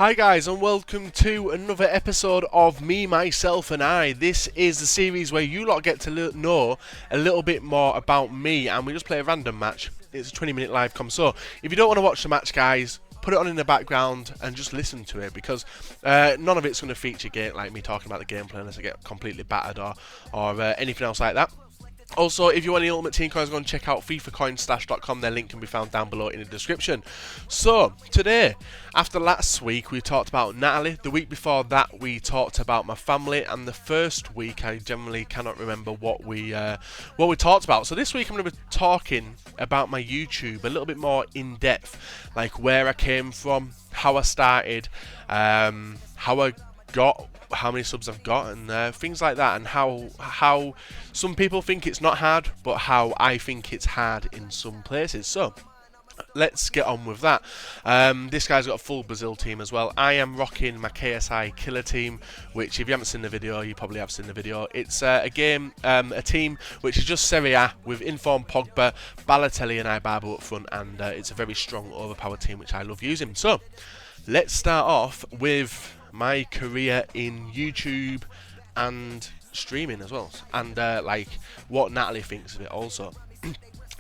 Hi guys and welcome to another episode of Me, Myself and I. This is the series where you lot get to know a little bit more about me and we just play a random match. It's a 20-minute live com. So if you don't want to watch the match, guys, put it on in the background and just listen to it, because none of it's going to feature like me talking about the gameplay unless I get completely battered or anything else like that. Also, if you want any Ultimate Team coins, go and check out FIFAcoinstash.com. Their link can be found down below in the description. So, today, after last week, we talked about Natalie. The week before that, we talked about my family. And the first week, I generally cannot remember what we talked about. So this week, I'm going to be talking about my YouTube a little bit more in depth, like where I came from, how I started, how I got, how many subs I've got, and things like that, and how some people think it's not hard, but how I think it's hard in some places. So let's get on with that. This guy's got a full Brazil team as well. I am rocking my KSI killer team, which if you haven't seen the video, you probably have seen the video. It's a team which is just Serie A with informed Pogba, Balotelli and Ibarbo up front, and it's a very strong overpowered team which I love using. So let's start off with my career in YouTube and streaming as well, and like what Natalie thinks of it also.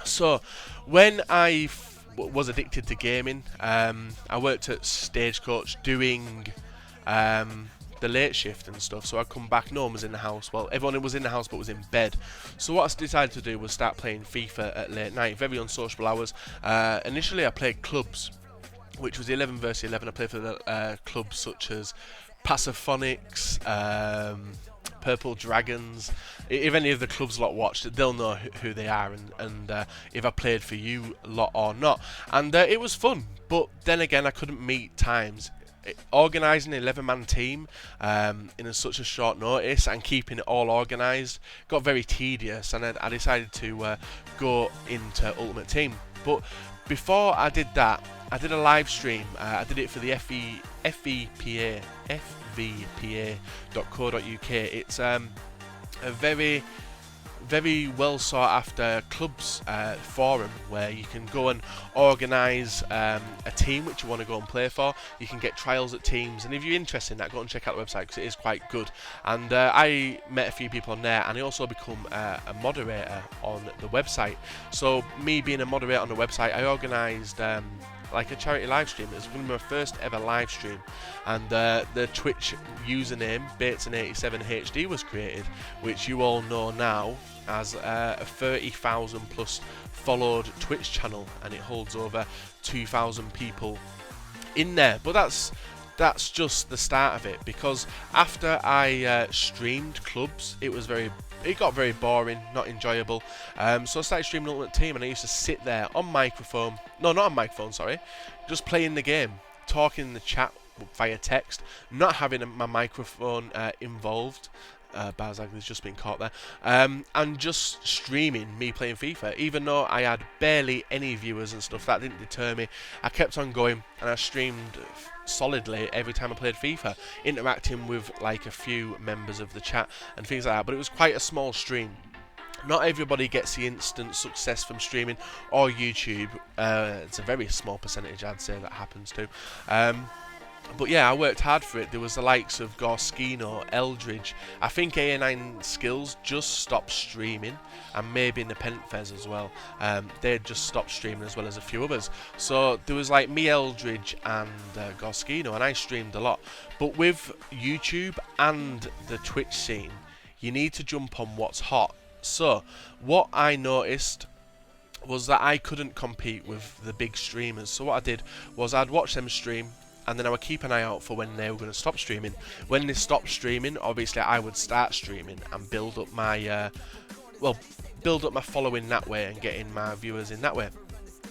So when I was addicted to gaming, I worked at Stagecoach doing the late shift and stuff, so I'd come back, no one was in the house. Well, everyone was in the house but was in bed. So what I decided to do was start playing FIFA at late night, very unsociable hours. Initially I played clubs, which was 11 versus 11. I played for the clubs such as Paciphonics, Purple Dragons. If any of the clubs lot watched, they'll know who they are, and if I played for you lot or not. And it was fun, but then again, I couldn't meet times. Organising an 11-man team in such a short notice and keeping it all organised got very tedious, and I decided to go into Ultimate Team. But before I did that, I did a live stream. I did it for the fvpa.co.uk. It's a very well sought after clubs forum where you can go and organise a team which you want to go and play for. You can get trials at teams, and if you're interested in that, go and check out the website because it is quite good. And I met a few people on there, and I also become a moderator on the website. So me being a moderator on the website, I organised like a charity live stream. It was going to be my first ever live stream, and the Twitch username Bateson87HD was created, which you all know now as a 30,000 plus followed Twitch channel, and it holds over 2,000 people in there. But that's just the start of it, because after I streamed clubs, it got very boring, not enjoyable. So I started streaming Ultimate Team, and I used to sit there on microphone. No, not on microphone, sorry. Just playing the game, talking in the chat via text, not having my microphone involved. Barzag has just been caught there. And just streaming me playing FIFA. Even though I had barely any viewers and stuff, that didn't deter me. I kept on going, and I streamed solidly every time I played FIFA, interacting with like a few members of the chat and things like that. But it was quite a small stream. Not everybody gets the instant success from streaming or YouTube. It's a very small percentage, I'd say, that happens to. But yeah, I worked hard for it. There was the likes of Gorskino, Eldridge. I think A9 Skills just stopped streaming, and maybe Nepenthez as well. They had just stopped streaming, as well as a few others. So there was like me, Eldridge and Gorskino, and I streamed a lot. But with YouTube and the Twitch scene, you need to jump on what's hot. So what I noticed was that I couldn't compete with the big streamers. So what I did was I'd watch them stream, and then I would keep an eye out for when they were going to stop streaming. When they stopped streaming, obviously I would start streaming and build up my following that way and getting my viewers in that way.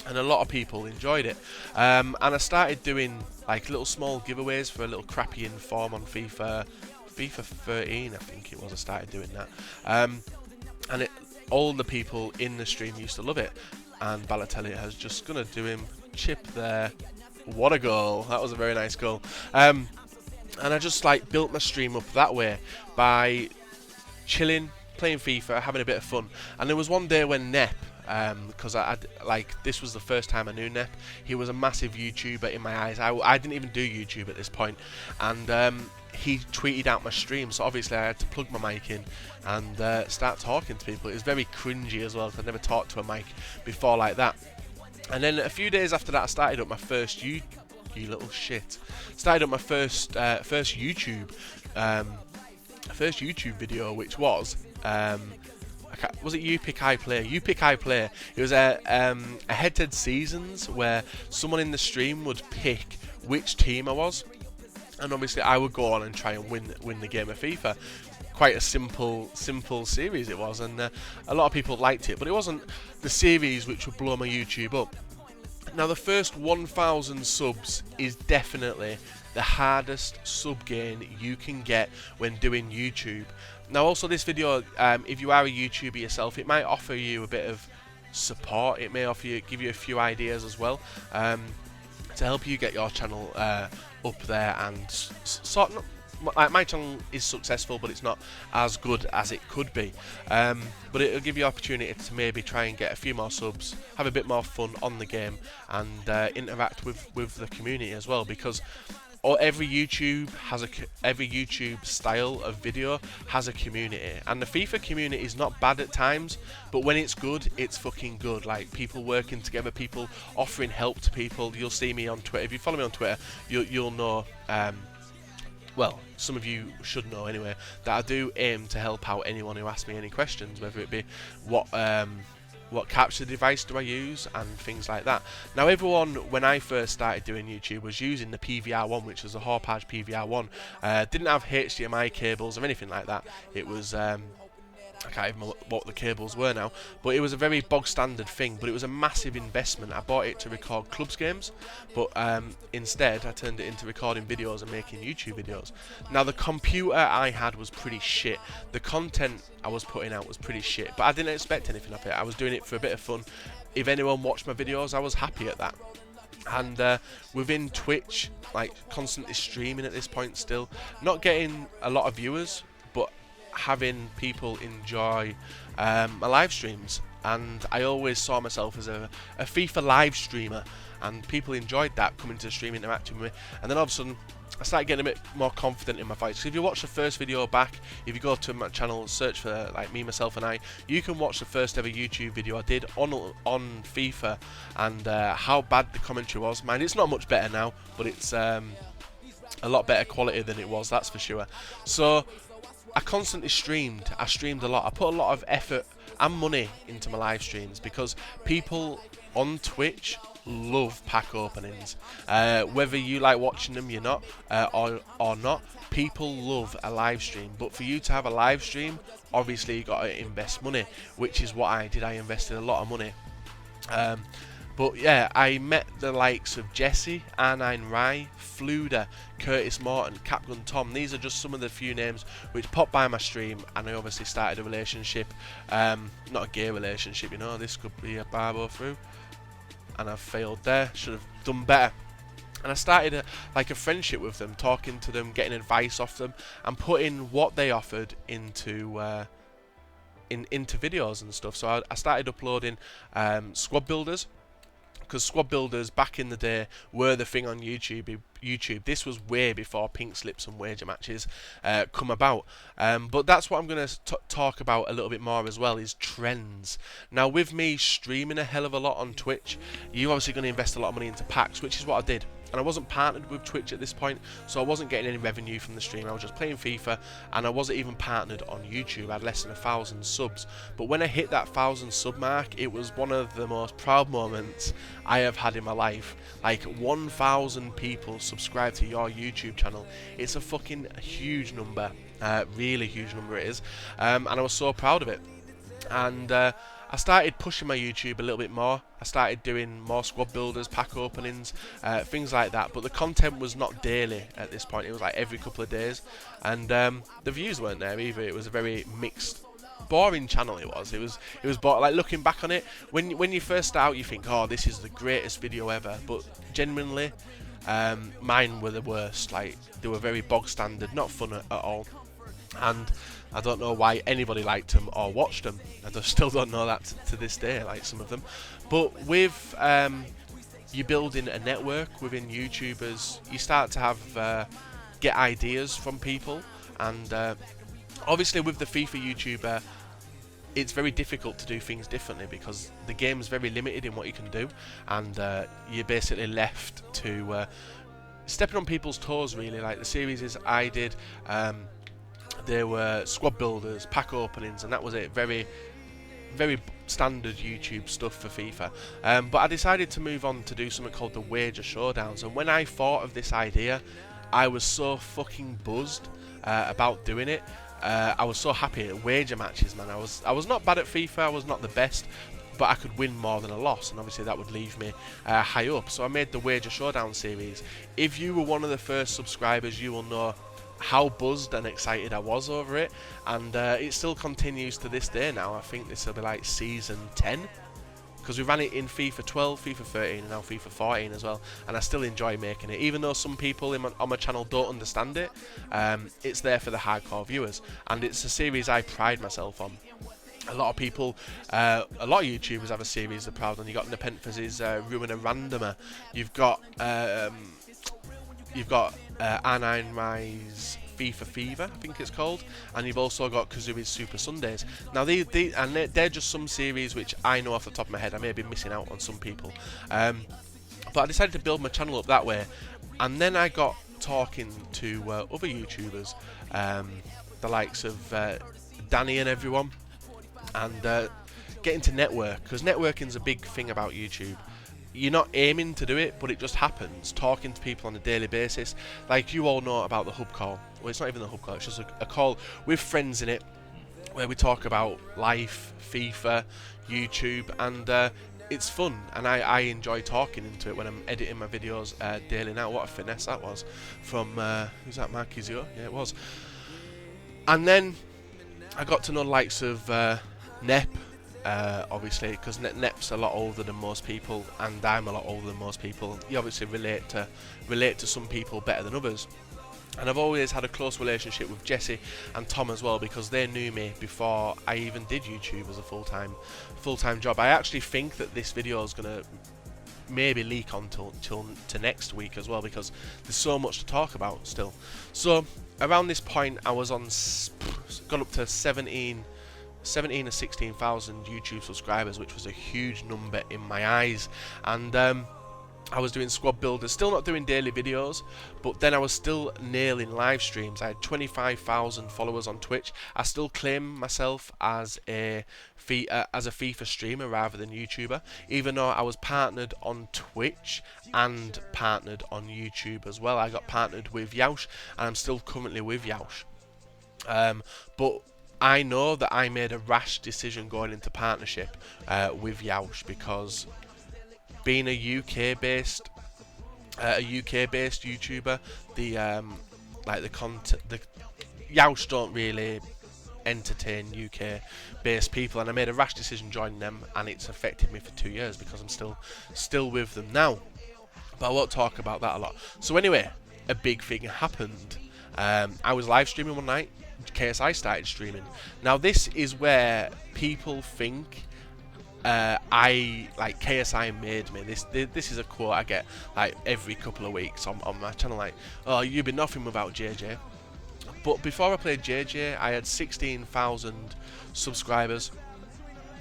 And a lot of people enjoyed it. And I started doing like little small giveaways for a little crappy inform on FIFA 13, I think it was. I started doing that. And all the people in the stream used to love it. And Balotelli has just gonna do him chip there. What a goal. That was a very nice goal. And I just like built my stream up that way by chilling, playing FIFA, having a bit of fun. And there was one day when Nep because this was the first time I knew Nep. He was a massive YouTuber in my eyes. I didn't even do YouTube at this point, and he tweeted out my stream, so obviously I had to plug my mic in and start talking to people. It was very cringy as well, because I'd never talked to a mic before like that. And then a few days after that, I started up my first started up my first YouTube video, which was was it You Pick I Play? You Pick I Play. It was a head-to-head seasons where someone in the stream would pick which team I was, and obviously I would go on and try and win the game of FIFA. Quite a simple series it was, and a lot of people liked it, but it wasn't the series which would blow my YouTube up. Now, the first 1,000 subs is definitely the hardest sub gain you can get when doing YouTube. Now, also this video, if you are a YouTuber yourself, it might offer you a bit of support. It may give you a few ideas as well, to help you get your channel up there and sort of. My channel is successful, but it's not as good as it could be. But it'll give you opportunity to maybe try and get a few more subs, have a bit more fun on the game, and interact with the community as well. Because every YouTube style of video has a community, and the FIFA community is not bad at times, but when it's good, it's fucking good. Like, people working together, people offering help to people. You'll see me on Twitter. If you follow me on Twitter, you'll know. Well, some of you should know anyway, that I do aim to help out anyone who asks me any questions, whether it be what capture device do I use and things like that. Now, everyone, when I first started doing YouTube, was using the PVR1, which was a Hauppauge PVR1. Didn't have HDMI cables or anything like that. It was I can't even remember what the cables were now, but it was a very bog standard thing, but it was a massive investment. I bought it to record clubs games, but instead I turned it into recording videos and making YouTube videos. Now, the computer I had was pretty shit. The content I was putting out was pretty shit, but I didn't expect anything of it. I was doing it for a bit of fun. If anyone watched my videos, I was happy at that. And within Twitch, like, constantly streaming at this point still, not getting a lot of viewers, but having people enjoy my live streams, and I always saw myself as a FIFA live streamer, and people enjoyed that, coming to the stream, interacting with me. And then all of a sudden I started getting a bit more confident in my fights. So if you watch the first video back, if you go to my channel, search for like Me, Myself and I, you can watch the first ever YouTube video I did on FIFA, and how bad the commentary was. Mind, it's not much better now, but it's a lot better quality than it was, that's for sure. So I constantly streamed. I streamed a lot. I put a lot of effort and money into my live streams, because people on Twitch love pack openings. Whether you like watching them or not, people love a live stream. But for you to have a live stream, obviously you got to invest money, which is what I did. I invested a lot of money. But yeah, I met the likes of Jesse, R9 Rye, Fluda, Curtis Morton, Capgun Tom. These are just some of the few names which popped by my stream, and I obviously started a relationship. Not a gay relationship, you know, this could be a barbo through. And I've failed there, should have done better. And I started a friendship with them, talking to them, getting advice off them, and putting what they offered into videos and stuff. So I started uploading squad builders, because squad builders back in the day were the thing on YouTube. This was way before pink slips and wager matches come about. But that's what I'm going to talk about a little bit more as well, is trends. Now, with me streaming a hell of a lot on Twitch, you're obviously going to invest a lot of money into packs, which is what I did. And I wasn't partnered with Twitch at this point, so I wasn't getting any revenue from the stream. I was just playing FIFA, and I wasn't even partnered on YouTube. I had less than 1,000 subs. But when I hit that 1,000 sub mark, it was one of the most proud moments I have had in my life. Like, 1,000 people subscribe to your YouTube channel. It's a fucking huge number. Really huge number it is. And I was so proud of it. And I started pushing my YouTube a little bit more. I started doing more squad builders, pack openings, things like that. But the content was not daily at this point. It was like every couple of days. And the views weren't there either. It was a very mixed, boring channel. It was like, looking back on it, when you first start out, you think, oh, this is the greatest video ever. But genuinely, mine were the worst. Like, they were very bog standard, not fun at all. and I don't know why anybody liked them or watched them. I just still don't know that to this day, like some of them. But with you building a network within YouTubers, you start to have get ideas from people, and obviously with the FIFA YouTuber, it's very difficult to do things differently because the game's very limited in what you can do, and you're basically left to stepping on people's toes, really. Like the series I did, there were squad builders, pack openings, and that was it. Very standard YouTube stuff for FIFA. But I decided to move on to do something called the Wager Showdowns, and when I thought of this idea, I was so fucking buzzed about doing it. I was so happy at wager matches, man. I was not bad at FIFA, I was not the best, but I could win more than a loss, and obviously that would leave me high up. So I made the Wager Showdown series. If you were one of the first subscribers, you will know how buzzed and excited I was over it, and it still continues to this day now. I think this will be like season 10, because we ran it in FIFA 12, FIFA 13 and now FIFA 14 as well, and I still enjoy making it. Even though some people on my channel don't understand it, it's there for the hardcore viewers, and it's a series I pride myself on. A lot of people, a lot of YouTubers have a series they're proud on. You've got Nepenthes' Ruin a Randomer, you've got R9 Rise FIFA Fever, I think it's called, and you've also got Kazui's Super Sundays. Now they're just some series which I know off the top of my head. I may be missing out on some people, but I decided to build my channel up that way, and then I got talking to other YouTubers, the likes of Danny and everyone, and getting to network, because networking's a big thing about YouTube. You're not aiming to do it, but it just happens. Talking to people on a daily basis, like you all know about the hub call. Well, it's not even the hub call, it's just a call with friends in it, where we talk about life, FIFA, YouTube, and it's fun, and I enjoy talking into it when I'm editing my videos daily now. What a finesse that was from, who's that, Marquisio? Yeah, it was. And then I got to know the likes of Nep, obviously, because Nep's a lot older than most people, and I'm a lot older than most people. You obviously relate to some people better than others, and I've always had a close relationship with Jesse and Tom as well, because they knew me before I even did YouTube as a full-time job. I actually think that this video is gonna maybe leak on to next week as well, because there's so much to talk about still. So around this point, I was on got up to 17 or 16,000 YouTube subscribers, which was a huge number in my eyes, and I was doing squad builders, still not doing daily videos, but then I was still nailing live streams. I had 25,000 followers on Twitch. I still claim myself as a FIFA streamer rather than YouTuber, even though I was partnered on Twitch and partnered on YouTube as well. I got partnered with Yaush, and I'm still currently with Yaush, but I know that I made a rash decision going into partnership with Yaush, because being a UK-based YouTuber, the Yaush don't really entertain UK-based people, and I made a rash decision joining them, and it's affected me for 2 years because I'm still with them now. But I won't talk about that a lot. So anyway, a big thing happened. I was live streaming one night. KSI started streaming. Now this is where people think KSI made me. This is a quote I get like every couple of weeks on my channel, like, oh, you'd be nothing without JJ. But before I played JJ, I had 16,000 subscribers,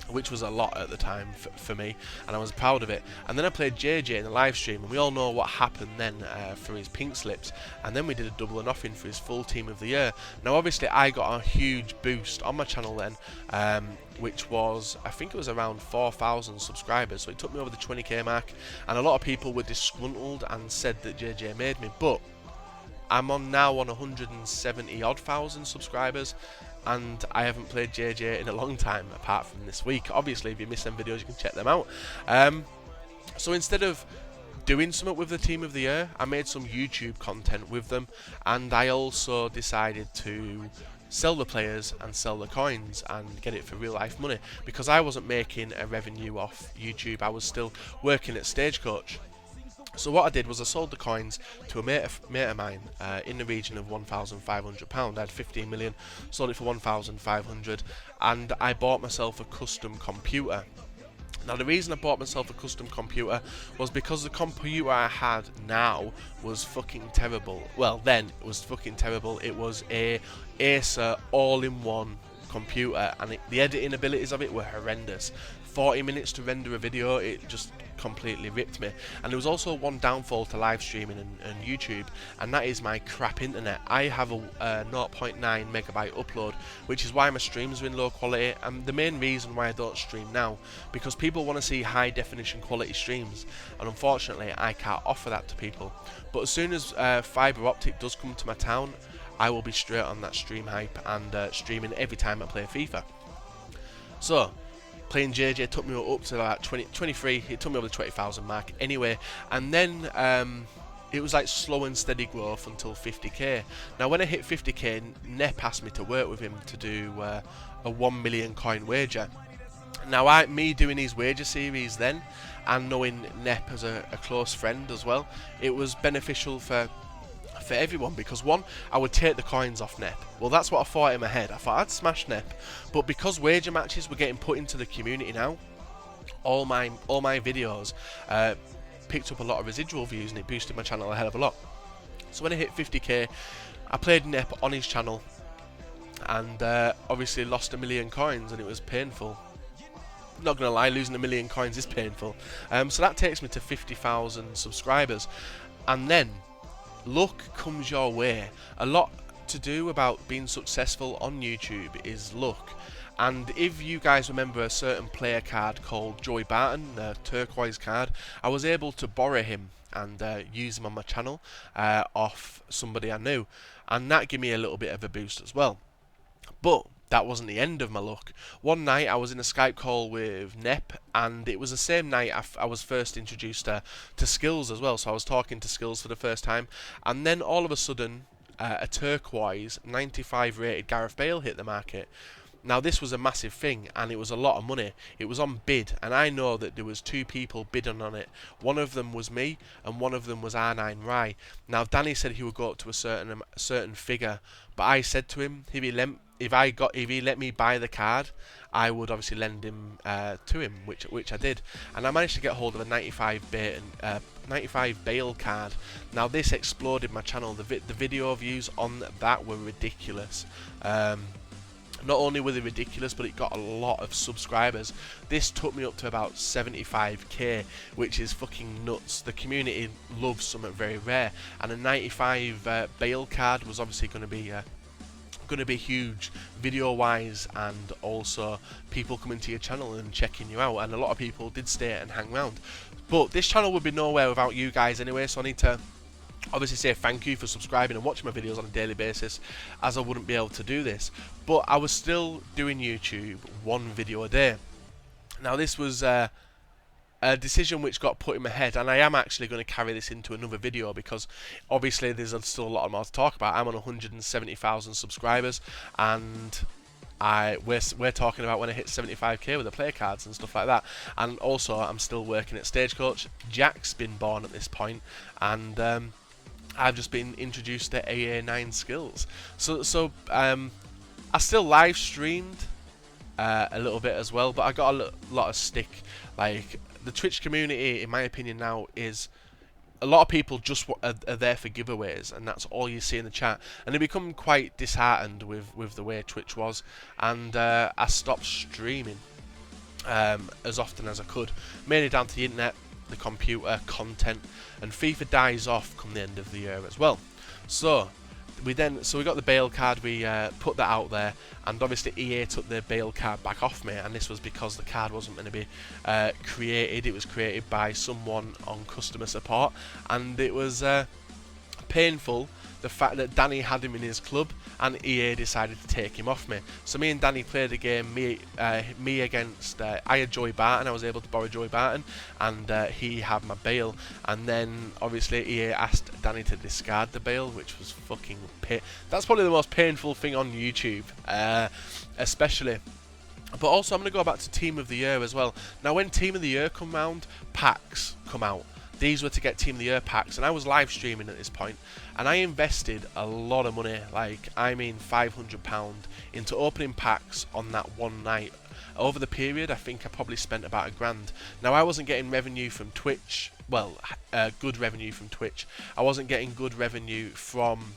which was a lot at the time for me, and I was proud of it. And then I played JJ in the live stream, and we all know what happened then for his pink slips, and then we did a double or nothing for his full team of the year. Now obviously I got a huge boost on my channel then, which was, I think it was around 4,000 subscribers, so it took me over the 20k mark, and a lot of people were disgruntled and said that JJ made me, but I'm now on 170 odd thousand subscribers, and I haven't played JJ in a long time apart from this week. Obviously if you miss them videos you can check them out. So instead of doing something with the team of the year, I made some YouTube content with them, and I also decided to sell the players and sell the coins and get it for real life money, because I wasn't making a revenue off YouTube. I was still working at Stagecoach. So what I did was I sold the coins to a mate of mine in the region of £1,500. I had 15 million, sold it for 1,500, and I bought myself a custom computer. Now the reason I bought myself a custom computer was because the computer I had now was fucking terrible. Well, then it was fucking terrible. It was a Acer all-in-one computer, and the editing abilities of it were horrendous. 40 minutes to render a video, it just completely ripped me. And there was also one downfall to live streaming and YouTube, and that is my crap internet. I have a 0.9 megabyte upload, which is why my streams are in low quality, and the main reason why I don't stream now, because people want to see high definition quality streams, and unfortunately I can't offer that to people. But as soon as fibre optic does come to my town, I will be straight on that stream hype and streaming every time I play FIFA. So playing JJ took me up to like 23, it took me over the 20,000 mark anyway, and then it was like slow and steady growth until 50k. Now when I hit 50k, Nep asked me to work with him to do a 1 million coin wager. Now me doing these wager series then, and knowing Nep as a close friend as well, it was beneficial for everyone, because one, I would take the coins off Nep. Well, that's what I thought in my head. I thought I'd smash Nep, but because wager matches were getting put into the community now, all my videos picked up a lot of residual views, and it boosted my channel a hell of a lot. So when I hit 50k, I played Nep on his channel, and obviously lost 1 million coins, and it was painful. Not gonna lie, losing 1 million coins is painful. So that takes me to 50,000 subscribers, and then luck comes your way. A lot to do about being successful on YouTube is luck. And if you guys remember a certain player card called Joey Barton, the turquoise card, I was able to borrow him and use him on my channel off somebody I knew, and that gave me a little bit of a boost as well. But that wasn't the end of my luck. One night I was in a Skype call with Nep, and it was the same night I was first introduced to Skills as well, so I was talking to Skills for the first time, and then all of a sudden a turquoise 95 rated Gareth Bale hit the market. Now this was a massive thing, and it was a lot of money. It was on bid, and I know that there was 2 people bidding on it. One of them was me, and one of them was R9 Rye. Now Danny said he would go up to a certain figure, but I said to him, if he let me buy the card, I would obviously lend him to him, which I did, and I managed to get hold of a 95 Bale card. Now this exploded my channel. The video views on that were ridiculous. Not only were they ridiculous, but it got a lot of subscribers. This took me up to about 75k, which is fucking nuts. The community loves something very rare, and a 95 Bale card was obviously going to be huge video wise, and also people coming to your channel and checking you out, and a lot of people did stay and hang around. But this channel would be nowhere without you guys anyway, so I need to obviously say thank you for subscribing and watching my videos on a daily basis, as I wouldn't be able to do this. But I was still doing YouTube 1 video a day. Now this was a decision which got put in my head, and I am actually going to carry this into another video, because obviously there's still a lot more to talk about. I'm on 170,000 subscribers, and we're talking about when I hit 75k with the player cards and stuff like that. And also I'm still working at Stagecoach. Jack's been born at this point, and I've just been introduced to AA9 skills. So I still live streamed a little bit as well, but I got a lot of stick. Like, the Twitch community, in my opinion now, is a lot of people just are there for giveaways, and that's all you see in the chat, and they become quite disheartened with the way Twitch was, and I stopped streaming as often as I could, mainly down to the internet, the computer, content, and FIFA dies off come the end of the year as well. So we got the Bale card, we put that out there, and obviously EA took the Bale card back off me, and this was because the card wasn't going to be created. It was created by someone on customer support, and it was painful, the fact that Danny had him in his club and EA decided to take him off me. So me and Danny played a game, me against, I had Joey Barton, I was able to borrow Joey Barton, and he had my Bale, and then obviously EA asked Danny to discard the Bale, which was fucking that's probably the most painful thing on YouTube, especially. But also I'm going to go back to Team of the Year as well. Now when Team of the Year come round, packs come out. These were to get Team of the Year packs, and I was live streaming at this point, and I invested a lot of money, like I mean £500, into opening packs on that one night. Over the period, I think I probably spent about £1,000. Now, I wasn't getting revenue from Twitch, well, good revenue from Twitch. I wasn't getting good revenue from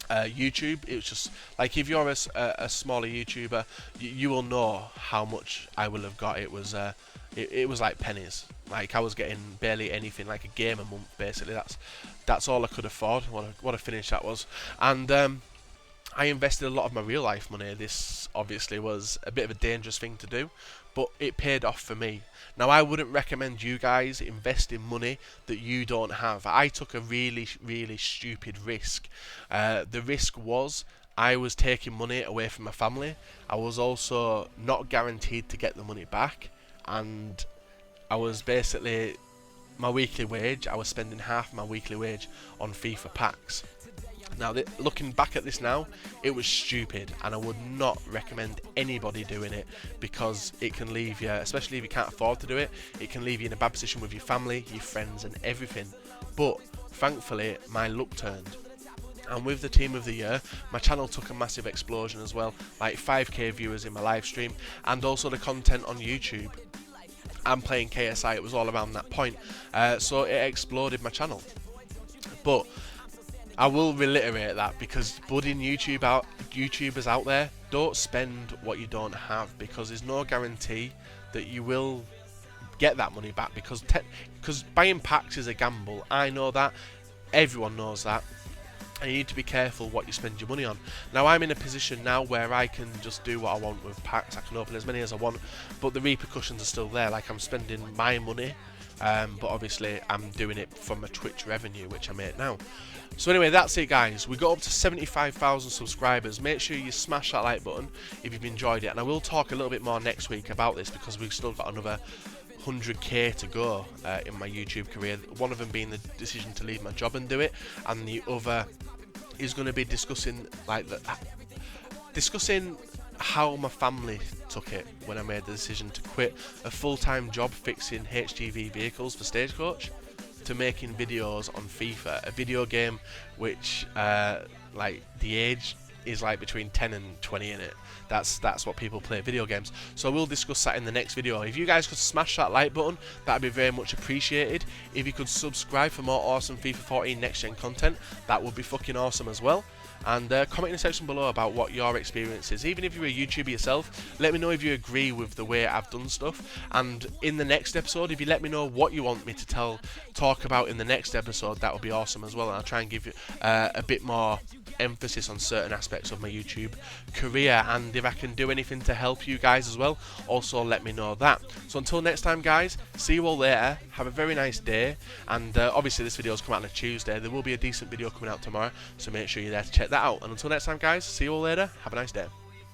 YouTube. It was just like, if you're a smaller YouTuber, you will know how much I will have got. It was it was like pennies. Like, I was getting barely anything, like a game a month basically. That's all I could afford. What a finish that was. And I invested a lot of my real life money. This obviously was a bit of a dangerous thing to do, but it paid off for me. Now, I wouldn't recommend you guys investing money that you don't have. I took a really stupid risk. The risk was I was taking money away from my family. I was also not guaranteed to get the money back, and I was basically, my weekly wage, I was spending half my weekly wage on FIFA packs. Now, looking back at this now, it was stupid, and I would not recommend anybody doing it, because it can leave you, especially if you can't afford to do it, it can leave you in a bad position with your family, your friends and everything. But thankfully, my luck turned, and with the Team of the Year, my channel took a massive explosion as well, like 5k viewers in my live stream, and also the content on YouTube. I'm playing KSI, it was all around that point, so it exploded my channel. But I will reiterate that, because budding YouTubers out there, don't spend what you don't have, because there's no guarantee that you will get that money back, because buying packs is a gamble. I know that, everyone knows that, and you need to be careful what you spend your money on. Now, I'm in a position now where I can just do what I want with packs. I can open as many as I want, but the repercussions are still there. Like, I'm spending my money, but obviously I'm doing it from a Twitch revenue, which I make now. So anyway, that's it guys. We got up to 75,000 subscribers. Make sure you smash that like button if you've enjoyed it, and I will talk a little bit more next week about this, because we've still got another 100k to go in my YouTube career. One of them being the decision to leave my job and do it, and the other is going to be discussing how my family took it when I made the decision to quit a full-time job fixing HGV vehicles for Stagecoach to making videos on FIFA, a video game which like the age is like between 10 and 20 in it. That's what people play, video games. So we'll discuss that in the next video. If you guys could smash that like button, that'd be very much appreciated. If you could subscribe for more awesome FIFA 14 next gen content, that would be fucking awesome as well. And comment in the section below about what your experience is. Even if you're a YouTuber yourself, let me know if you agree with the way I've done stuff. And in the next episode, if you let me know what you want me to talk about in the next episode, that would be awesome as well. And I'll try and give you a bit more emphasis on certain aspects of my YouTube career. And if I can do anything to help you guys as well, also let me know that. So until next time guys, see you all later. Have a very nice day. And obviously this video's come out on a Tuesday. There will be a decent video coming out tomorrow, so make sure you're there to check that out. And until next time guys, see you all later. Have a nice day.